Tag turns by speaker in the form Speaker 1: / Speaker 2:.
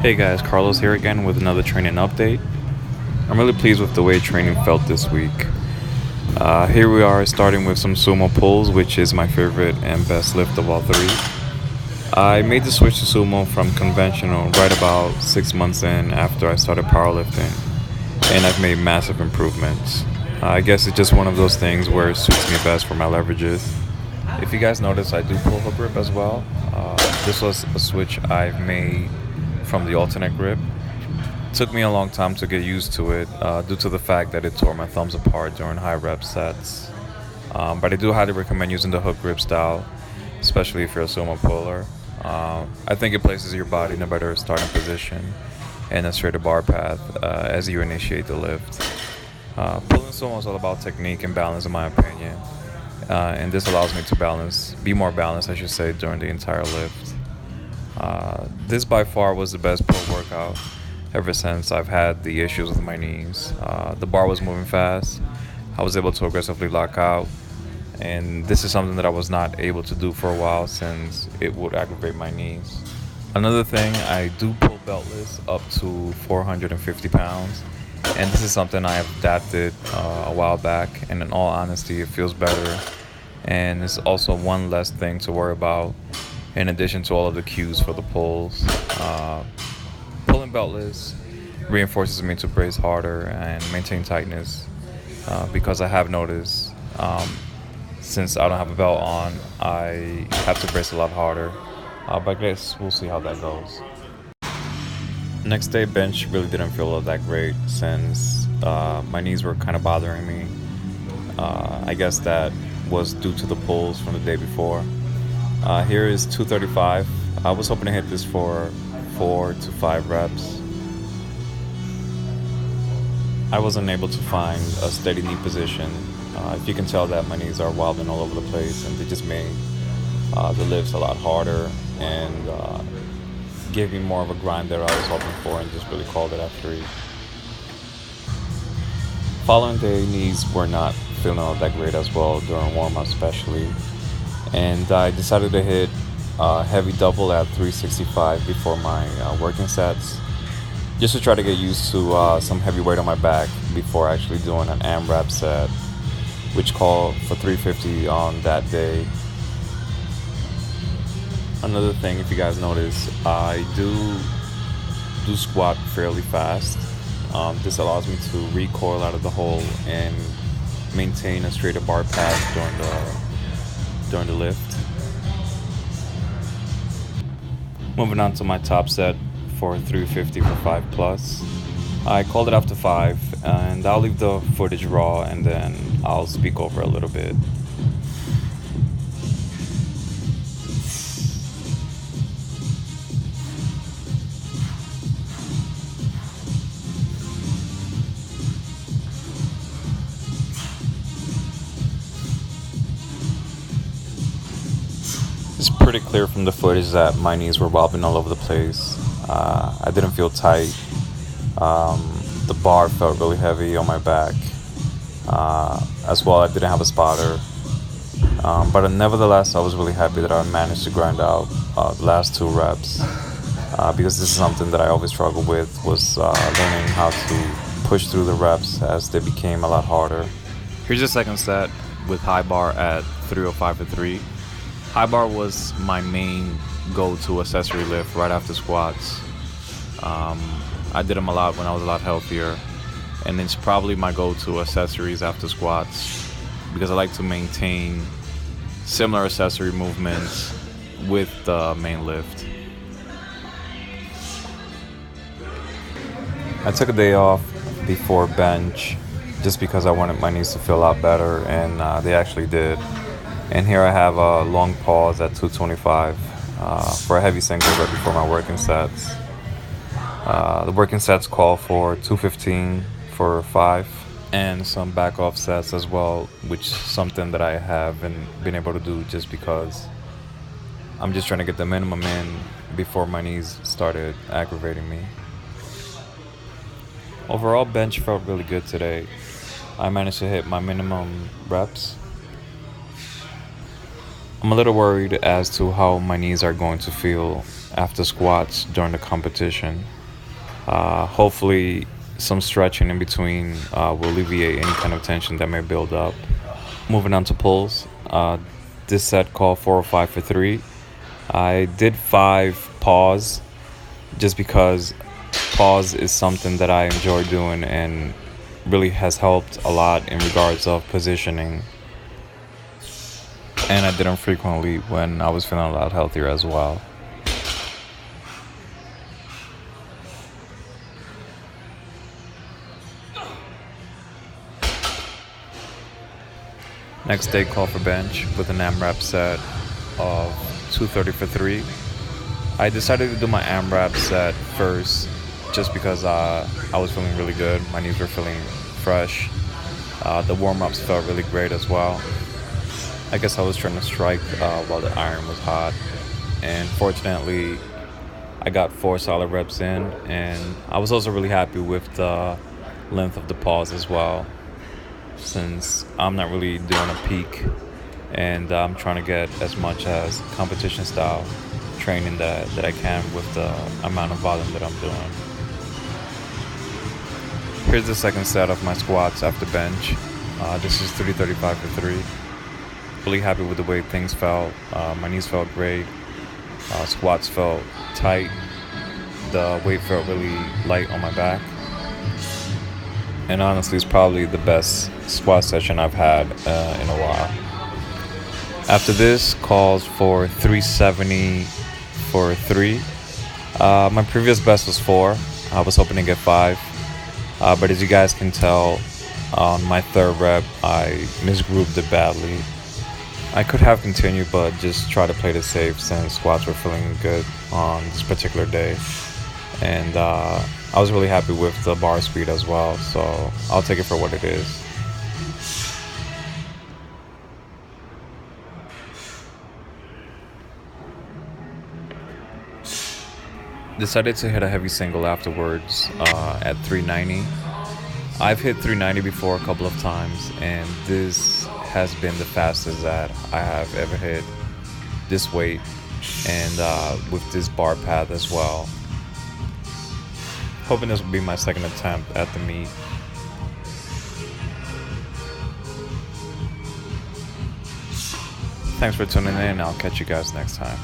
Speaker 1: Hey guys, Carlos here again with another training update. I'm really pleased with the way training felt this week. Here we are starting with some sumo pulls, which is my favorite and best lift of all three. I made the switch to sumo from conventional right about 6 months in after I started powerlifting, and I've made massive improvements. I guess it's just one of those things where it suits me best for my leverages. If you guys notice, I do pull hook grip as well. This was a switch I've made from the alternate grip. Took me a long time to get used to it due to the fact that it tore my thumbs apart during high rep sets. But I do highly recommend using the hook grip style, especially if you're a sumo puller. I think it places your body in a better starting position and a straighter bar path as you initiate the lift. Pulling sumo is all about technique and balance, in my opinion, and this allows me to be more balanced, I should say, during the entire lift. This by far was the best pull workout ever since I've had the issues with my knees. The bar was moving fast. I was able to aggressively lock out, and this is something that I was not able to do for a while since it would aggravate my knees. Another thing, I do pull beltless up to 450 pounds, and this is something I have adapted a while back, and in all honesty, it feels better, and it's also one less thing to worry about in addition to all of the cues for the pulls. Pulling beltless reinforces me to brace harder and maintain tightness because I have noticed since I don't have a belt on, I have to brace a lot harder. But I guess we'll see how that goes. Next day, bench really didn't feel all that great since my knees were kind of bothering me. I guess that was due to the pulls from the day before. Here is 235. I was hoping to hit this for 4 to 5 reps. I wasn't able to find a steady knee position. If you can tell that my knees are wobbling all over the place, and they just made the lifts a lot harder and gave me more of a grind that I was hoping for, and just really called it after it. Following day, knees were not feeling all that great as well during warm-up especially, and I decided to hit heavy double at 365 before my working sets, just to try to get used to some heavy weight on my back before actually doing an AMRAP set, which called for 350 on that day. Another thing, if you guys notice, I do squat fairly fast. This allows me to recoil out of the hole and maintain a straighter bar path during the lift. Moving on to my top set for 350 for 5 plus. I called it after 5, and I'll leave the footage raw and then I'll speak over a little bit. It's pretty clear from the footage that my knees were wobbling all over the place. I didn't feel tight. The bar felt really heavy on my back. As well, I didn't have a spotter. But nevertheless, I was really happy that I managed to grind out the last 2 reps. Because this is something that I always struggled with, was learning how to push through the reps as they became a lot harder. Here's the second set with high bar at 305 for 3. High bar was my main go-to accessory lift right after squats. I did them a lot when I was a lot healthier, and it's probably my go-to accessories after squats because I like to maintain similar accessory movements with the main lift. I took a day off before bench just because I wanted my knees to feel a lot better, and they actually did. And here I have a long pause at 225 for a heavy single right before my working sets. The working sets call for 215 for 5 and some back off sets as well, which is something that I haven't been able to do just because I'm just trying to get the minimum in before my knees started aggravating me. Overall, bench felt really good today. I managed to hit my minimum reps. I'm a little worried as to how my knees are going to feel after squats during the competition. Hopefully, some stretching in between will alleviate any kind of tension that may build up. Moving on to pulls. This set called 405 for 3. I did 5 pause just because pause is something that I enjoy doing and really has helped a lot in regards of positioning. And I did them frequently when I was feeling a lot healthier as well. Next day called for bench with an AMRAP set of 230 for 3. I decided to do my AMRAP set first just because I was feeling really good. My knees were feeling fresh. The warm-ups felt really great as well. I guess I was trying to strike while the iron was hot. And fortunately, I got 4 solid reps in. And I was also really happy with the length of the pause as well, since I'm not really doing a peak. And I'm trying to get as much as competition style training that I can with the amount of volume that I'm doing. Here's the second set of my squats after bench. This is 335 for 3. Really happy with the way things felt. My knees felt great. Squats felt tight. The weight felt really light on my back. And honestly, it's probably the best squat session I've had in a while. After this, calls for 370 for 3. My previous best was 4. I was hoping to get 5. But as you guys can tell, on my third rep, I misgrouped it badly. I could have continued, but just try to play it safe since squats were feeling good on this particular day. And I was really happy with the bar speed as well, so I'll take it for what it is. Decided to hit a heavy single afterwards at 390. I've hit 390 before a couple of times, and this has been the fastest that I have ever hit this weight and with this bar path as well. Hoping this will be my second attempt at the meet. Thanks for tuning in. I'll catch you guys next time.